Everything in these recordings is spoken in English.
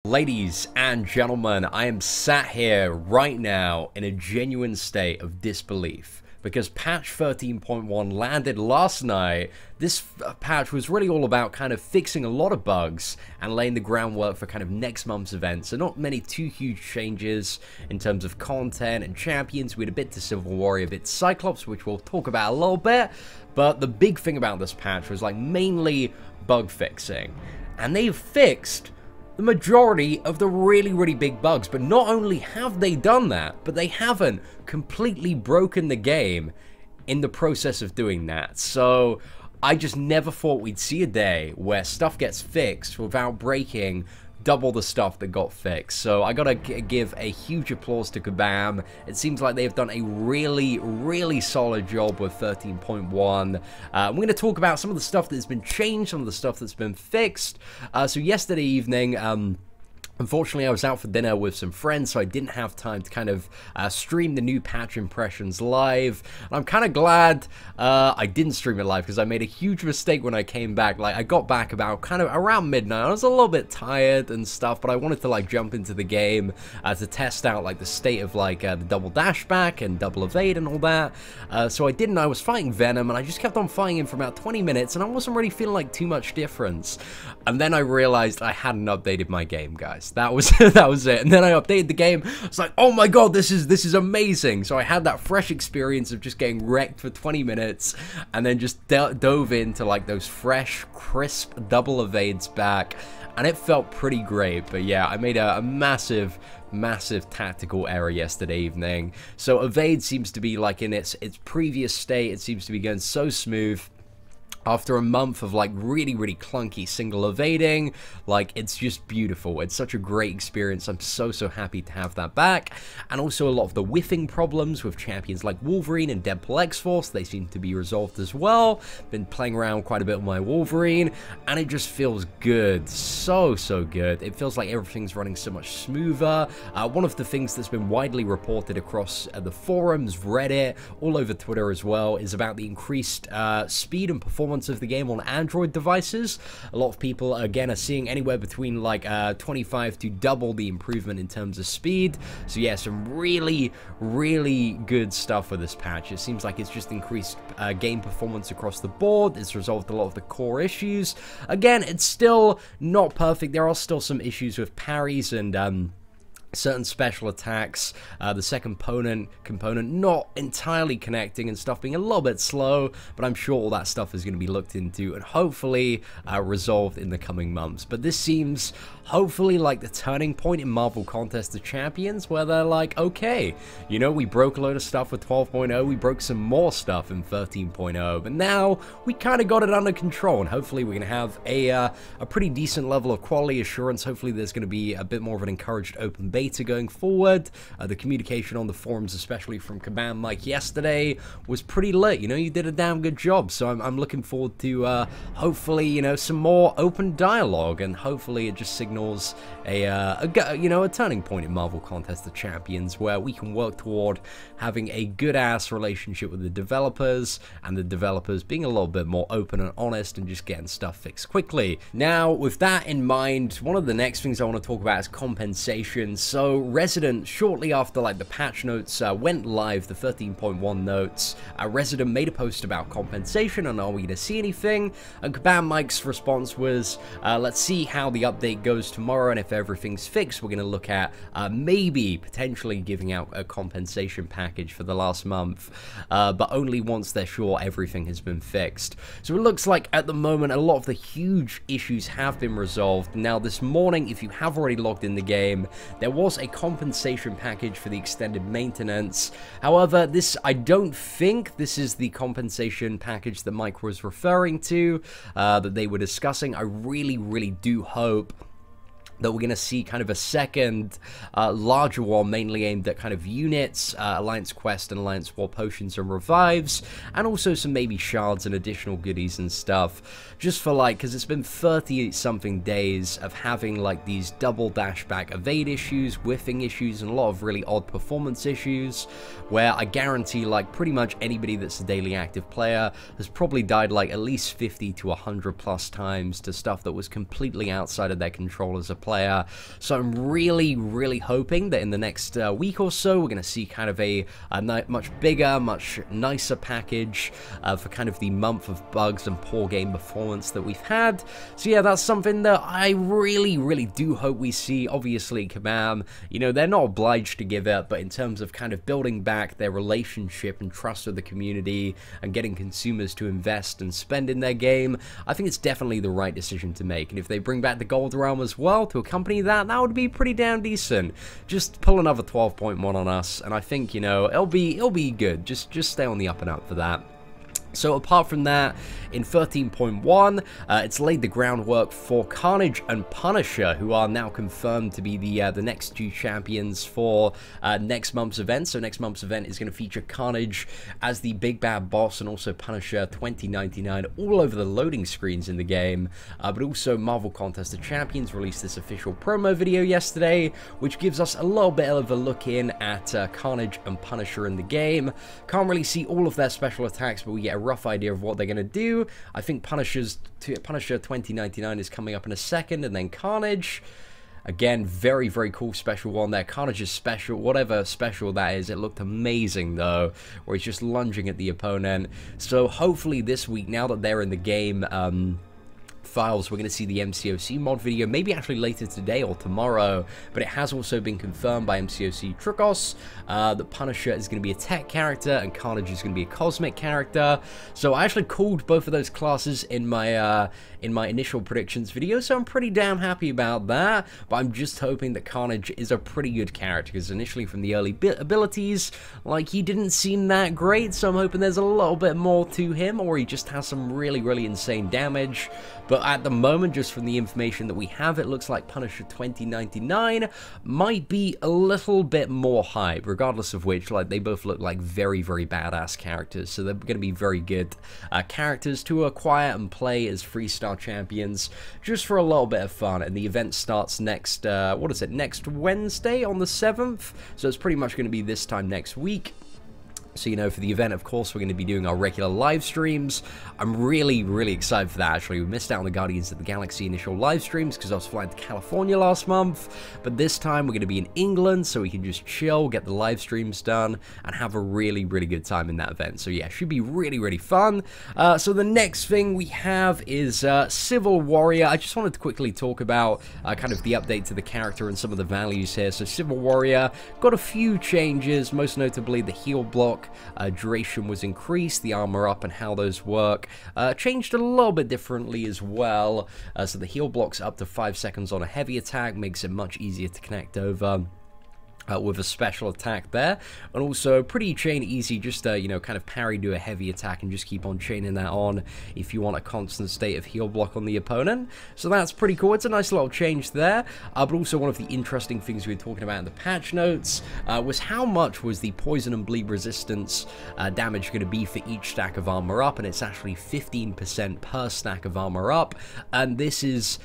Ladies and gentlemen, I am sat here right now in a genuine state of disbelief because patch 13.1 landed last night. This patch was really all about kind of fixing a lot of bugs and laying the groundwork for kind of next month's events. So not many too huge changes in terms of content and champions. We had a bit to Civil Warrior, a bit to Cyclops, which we'll talk about a little bit. But the big thing about this patch was like mainly bug fixing. And they've fixed the majority of the really big bugs. But not only have they done that, but they haven't completely broken the game in the process of doing that. So I just never thought we'd see a day where stuff gets fixed without breaking double the stuff that got fixed. So I gotta give a huge applause to Kabam. It seems like they've done a really solid job with 13.1. I'm going to talk about some of the stuff that's been changed, some of the stuff that's been fixed. So yesterday evening, unfortunately, I was out for dinner with some friends, so I didn't have time to kind of stream the new patch impressions live. And I'm kind of glad I didn't stream it live because I made a huge mistake when I came back. Like, I got back about kind of around midnight. I was a little bit tired and stuff, but I wanted to like jump into the game to test out like the state of like the double dash back and double evade and all that. So I didn't. I was fighting Venom, and I just kept on fighting him for about 20 minutes, and I wasn't really feeling like too much difference. And then I realized I hadn't updated my game, guys. That was it. And then I updated the game. I was like, oh my god, this is amazing. So I had that fresh experience of just getting wrecked for 20 minutes and then just dove into like those fresh, crisp double evades back, and it felt pretty great. But yeah, I made a massive tactical error yesterday evening. So evade seems to be like in its previous state. It seems to be going so smooth. After a month of like really clunky single evading, like it's just beautiful. It's such a great experience. I'm so happy to have that back. And also a lot of the whiffing problems with champions like Wolverine and Deadpool X-Force, they seem to be resolved as well. Been playing around quite a bit with my Wolverine, and it just feels good. So good. It feels like everything's running so much smoother. One of the things that's been widely reported across the forums, Reddit, all over Twitter as well, is about the increased speed and performance of the game on Android devices. A lot of people again are seeing anywhere between like 25 to double the improvement in terms of speed. So yeah, some really good stuff with this patch. It seems like it's just increased game performance across the board. It's resolved a lot of the core issues. Again, it's still not perfect. There are still some issues with parries and certain special attacks, the second component not entirely connecting and stuff being a little bit slow, but I'm sure all that stuff is going to be looked into and hopefully resolved in the coming months. But this seems hopefully like the turning point in Marvel Contest of Champions, where they're like, okay, you know, we broke a load of stuff with 12.0, we broke some more stuff in 13.0, but now we kind of got it under control, and hopefully we're going to have a pretty decent level of quality assurance. Hopefully there's going to be a bit more of an encouraged open beta going forward. The communication on the forums, especially from Kabam Mike yesterday, was pretty lit. You know, you did a damn good job, so I'm looking forward to hopefully, you know, some more open dialogue, and hopefully it just signals a turning point in Marvel Contest of Champions, where we can work toward having a good-ass relationship with the developers, and the developers being a little bit more open and honest and just getting stuff fixed quickly. Now, with that in mind, one of the next things I want to talk about is compensation. So Resident, shortly after like the patch notes went live, the 13.1 notes, Resident made a post about compensation and are we going to see anything? And Kabam Mike's response was, let's see how the update goes tomorrow, and if everything's fixed, we're going to look at maybe potentially giving out a compensation package for the last month, but only once they're sure everything has been fixed. So it looks like at the moment a lot of the huge issues have been resolved. Now this morning, if you have already logged in the game, there was a compensation package for the extended maintenance. However, I don't think this is the compensation package that Mike was referring to, that they were discussing. I really do hope that we're going to see kind of a second larger one, mainly aimed at kind of units, Alliance Quest and Alliance War Potions and Revives, and also some maybe shards and additional goodies and stuff, just for like, because it's been 30-something days of having like these double dashback evade issues, whiffing issues, and a lot of really odd performance issues, where I guarantee like pretty much anybody that's a daily active player has probably died like at least 50 to 100 plus times to stuff that was completely outside of their control as a player. player. So I'm really hoping that in the next week or so, we're going to see kind of a much bigger, much nicer package for kind of the month of bugs and poor game performance that we've had. So yeah, that's something that I really do hope we see. Obviously, Kabam, you know, they're not obliged to give it, but in terms of kind of building back their relationship and trust with the community and getting consumers to invest and spend in their game, I think it's definitely the right decision to make. And if they bring back the Gold Realm as well to accompany that, that would be pretty damn decent. Just pull another 12.1 on us, and I think, you know, it'll be good. Just stay on the up and up for that. So apart from that, in 13.1, it's laid the groundwork for Carnage and Punisher, who are now confirmed to be the next two champions for next month's event. So next month's event is going to feature Carnage as the big bad boss, and also Punisher 2099 all over the loading screens in the game. But also Marvel Contest of Champions released this official promo video yesterday, which gives us a little bit of a look in at Carnage and Punisher in the game. Can't really see all of their special attacks, but we get a rough idea of what they're going to do. I think Punisher 2099 is coming up in a second, and then Carnage. Again, very cool special one there. Carnage's special, whatever special that is, it looked amazing though, where he's just lunging at the opponent. So hopefully this week, now that they're in the game, files, we're going to see the MCOC mod video, maybe actually later today or tomorrow, but it has also been confirmed by MCOC Trukos that Punisher is going to be a tech character and Carnage is going to be a cosmic character. So I actually called both of those classes in my initial predictions video, so I'm pretty damn happy about that. But I'm just hoping that Carnage is a pretty good character, because initially from the early abilities, like, he didn't seem that great, so I'm hoping there's a little bit more to him, or he just has some really insane damage. But at the moment, just from the information that we have, it looks like Punisher 2099 might be a little bit more hype, regardless of which, like, they both look like very badass characters, so they're going to be very good characters to acquire and play as freestyle champions, just for a little bit of fun. And the event starts next, what is it, next Wednesday on the 7th, so it's pretty much going to be this time next week. So, you know, for the event, of course, we're going to be doing our regular live streams. I'm really excited for that, actually. We missed out on the Guardians of the Galaxy initial live streams because I was flying to California last month. But this time, we're going to be in England, so we can just chill, get the live streams done, and have a really good time in that event. So, yeah, should be really fun. So, the next thing we have is Civil Warrior. I just wanted to quickly talk about kind of the update to the character and some of the values here. So, Civil Warrior got a few changes, most notably the heal block duration was increased, the armor up and how those work changed a little bit differently as well. So the heal block's up to 5 seconds on a heavy attack, makes it much easier to connect over with a special attack there, and also pretty chain easy, just you know, kind of parry do a heavy attack and just keep on chaining that on if you want a constant state of heal block on the opponent. So that's pretty cool. It's a nice little change there. But also one of the interesting things we were talking about in the patch notes was how much was the poison and bleed resistance damage going to be for each stack of armor up, and it's actually 15% per stack of armor up, and this is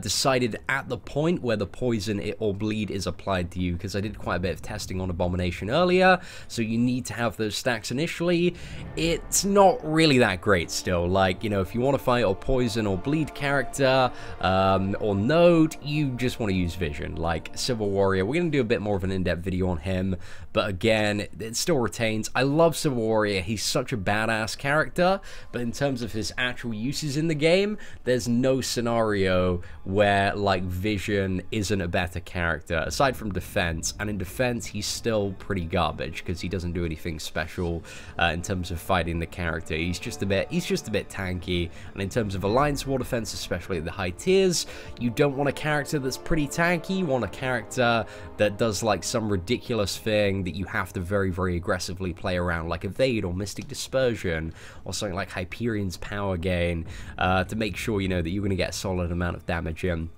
decided at the point where the poison or bleed is applied to you, because I did quite a bit of testing on Abomination earlier, so you need to have those stacks initially. It's not really that great still. Like, you know, if you want to fight a poison or bleed character or node, you just want to use Vision. Like Civil Warrior, we're going to do a bit more of an in-depth video on him, but again, it still retains. I love Civil Warrior. He's such a badass character, but in terms of his actual uses in the game, there's no scenario where, like, Vision isn't a better character, aside from defense. And in defense, he's still pretty garbage because he doesn't do anything special in terms of fighting the character. He's just a bit tanky. And in terms of Alliance War defense, especially at the high tiers, you don't want a character that's pretty tanky. You want a character that does like some ridiculous thing that you have to very aggressively play around, like Evade or Mystic Dispersion or something like Hyperion's Power Gain, to make sure, you know, that you're going to get a solid amount of damage in.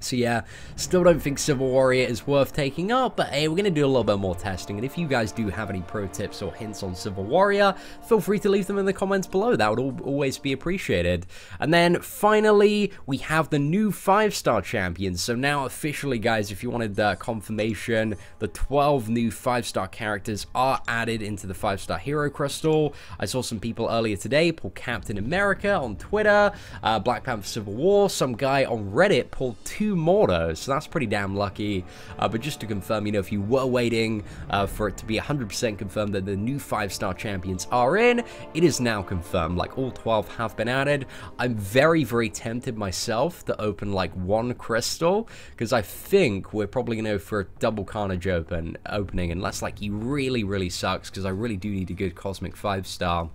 So yeah, still don't think Civil Warrior is worth taking up, but hey, we're going to do a little bit more testing, and if you guys do have any pro tips or hints on Civil Warrior, feel free to leave them in the comments below. That would always be appreciated. And then finally, we have the new 5-star champions. So now officially, guys, if you wanted confirmation, the 12 new 5-star characters are added into the 5-star Hero Crystal. I saw some people earlier today pull Captain America on Twitter, Black Panther Civil War, some guy on Reddit pulled 2 2 more though, so that's pretty damn lucky. But just to confirm, you know, if you were waiting for it to be 100% confirmed that the new 5-star champions are in, it is now confirmed. Like, all 12 have been added. I'm very, very tempted myself to open like 1 crystal, because I think we're probably going to go for a double Carnage opening, unless like he really, really sucks, because I really do need a good Cosmic 5-star.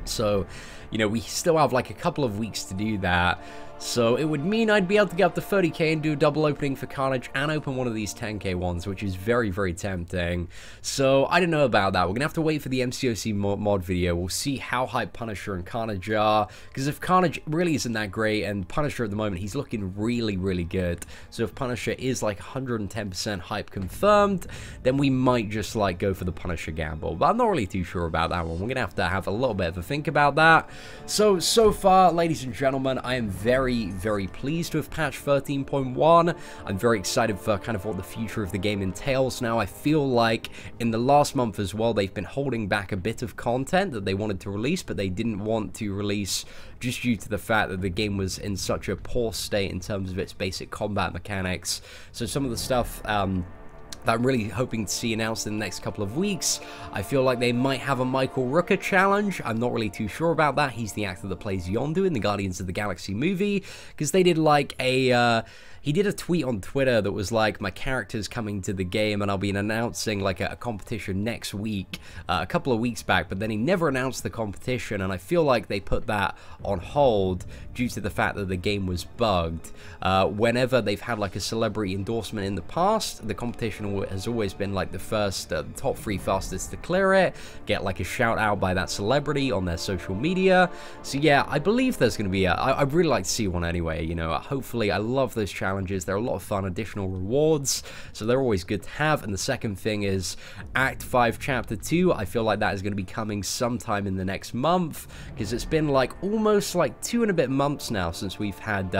So, you know, we still have like a couple of weeks to do that. So it would mean I'd be able to get up to 30k and do a double opening for Carnage and open one of these 10k ones, which is very, very tempting. So I don't know about that. We're going to have to wait for the MCOC mod video. We'll see how hype Punisher and Carnage are, because if Carnage really isn't that great, and Punisher at the moment, he's looking really, really good. So if Punisher is like 110% hype confirmed, then we might just like go for the Punisher gamble. But I'm not really too sure about that one. We're going to have a little bit of a think about that. So far, ladies and gentlemen, I am very, very pleased with patch 13.1. I'm very excited for kind of what the future of the game entails now. I feel like in the last month as well, they've been holding back a bit of content that they wanted to release, but they didn't want to release just due to the fact that the game was in such a poor state in terms of its basic combat mechanics. So some of the stuff that I'm really hoping to see announced in the next couple of weeks. I feel like they might have a Michael Rooker challenge. I'm not really too sure about that. He's the actor that plays Yondu in the Guardians of the Galaxy movie, because they did like a he did a tweet on Twitter that was like, my character's coming to the game and I'll be announcing like a competition next week, a couple of weeks back, but then he never announced the competition, and I feel like they put that on hold due to the fact that the game was bugged. Whenever they've had like a celebrity endorsement in the past, the competition has always been like the first, top 3 fastest to clear it, get like a shout out by that celebrity on their social media. So yeah, I believe there's going to be I'd really like to see one anyway, you know. Hopefully, I love those challenges. They're a lot of fun, additional rewards, so they're always good to have. And the second thing is Act 5 Chapter 2. I feel like that is going to be coming sometime in the next month, because it's been like almost like 2 and a bit months now since we've had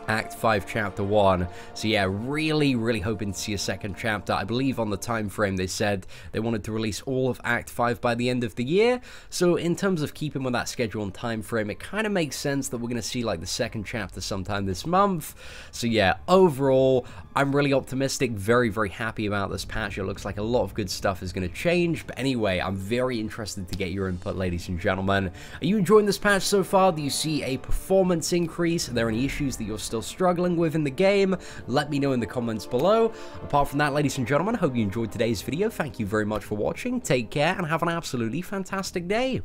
Act 5 Chapter 1. So yeah, really, really hoping to see a second chapter. I believe on the time frame they said they wanted to release all of Act 5 by the end of the year. So in terms of keeping with that schedule and time frame, it kind of makes sense that we're going to see like the second chapter sometime this month. So yeah, overall, I'm really optimistic, very, very happy about this patch. It looks like a lot of good stuff is going to change. But anyway, I'm very interested to get your input, ladies and gentlemen. Are you enjoying this patch so far? Do you see a performance increase? Are there any issues that you're still struggling with in the game? Let me know in the comments below. Apart from that, ladies and gentlemen, I hope you enjoyed today's video. Thank you very much for watching. Take care and have an absolutely fantastic day.